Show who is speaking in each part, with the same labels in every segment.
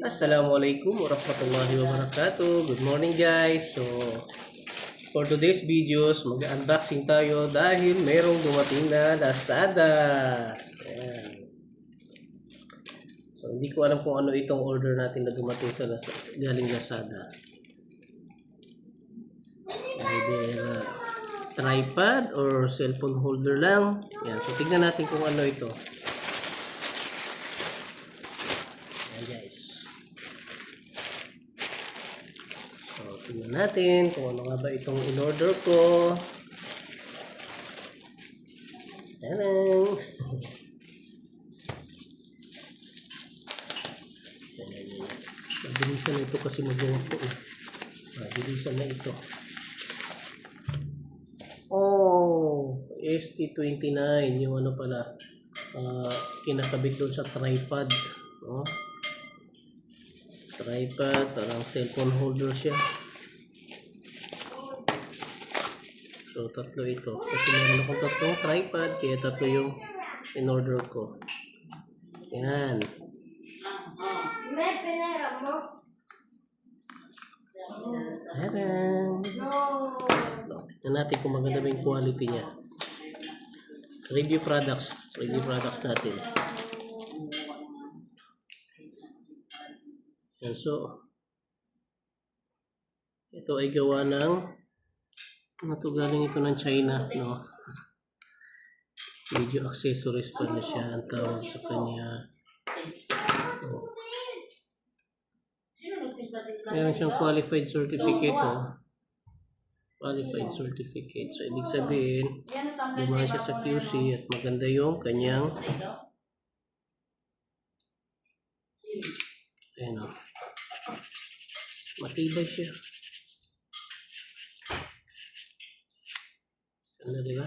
Speaker 1: Assalamualaikum warahmatullahi wabarakatuh. Good morning guys. So, for today's videos, mag-unboxing tayo dahil merong dumating na Lazada. Ayan. So, hindi ko alam kung ano itong order natin na dumating sa galing Lazada. Either tripod or cellphone holder lang. Ayan. So, tignan natin kung ano ito. Ayan guys. So, tingnan natin kung ano nga ba itong in-order ko. Ayan. Mabilisan na ito kasi magawa ko eh. Mabilisan na ito. Oh, ST29. Yung ano pala, kinakabit doon sa tripod. Oh. Tripod, parang cellphone holder siya. So, tatlo ito. Kasi meron akong tatlong tripod, kaya tatlo yung in-order ko. Yan. Ayan. Tignan natin kung maganda ba yung quality niya. Review products. Review products natin. Yan, so, ito ay gawa ng galing ito ng China, no? Video accessories pa na siya ang tawag sa kanya. So, meron siyang qualified certificate, oh. Qualified certificate. So, ibig sabihin, dumaan siya sa QC at maganda yung kanyang ayan, oh. Matibay siya. Ano, diba?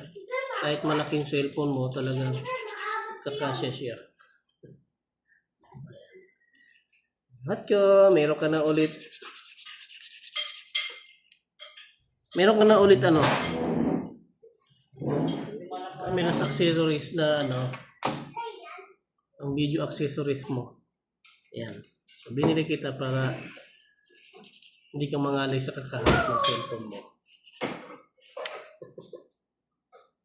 Speaker 1: Kahit malaking cellphone mo, talagang kakasya siya. At ko, meron ka na ulit. Meron ka na ulit ano? Meron sa accessories na ano, ang video accessories mo. Ayan. So, binili kita para hindi ka mangalay sa kakaharap ng cellphone mo.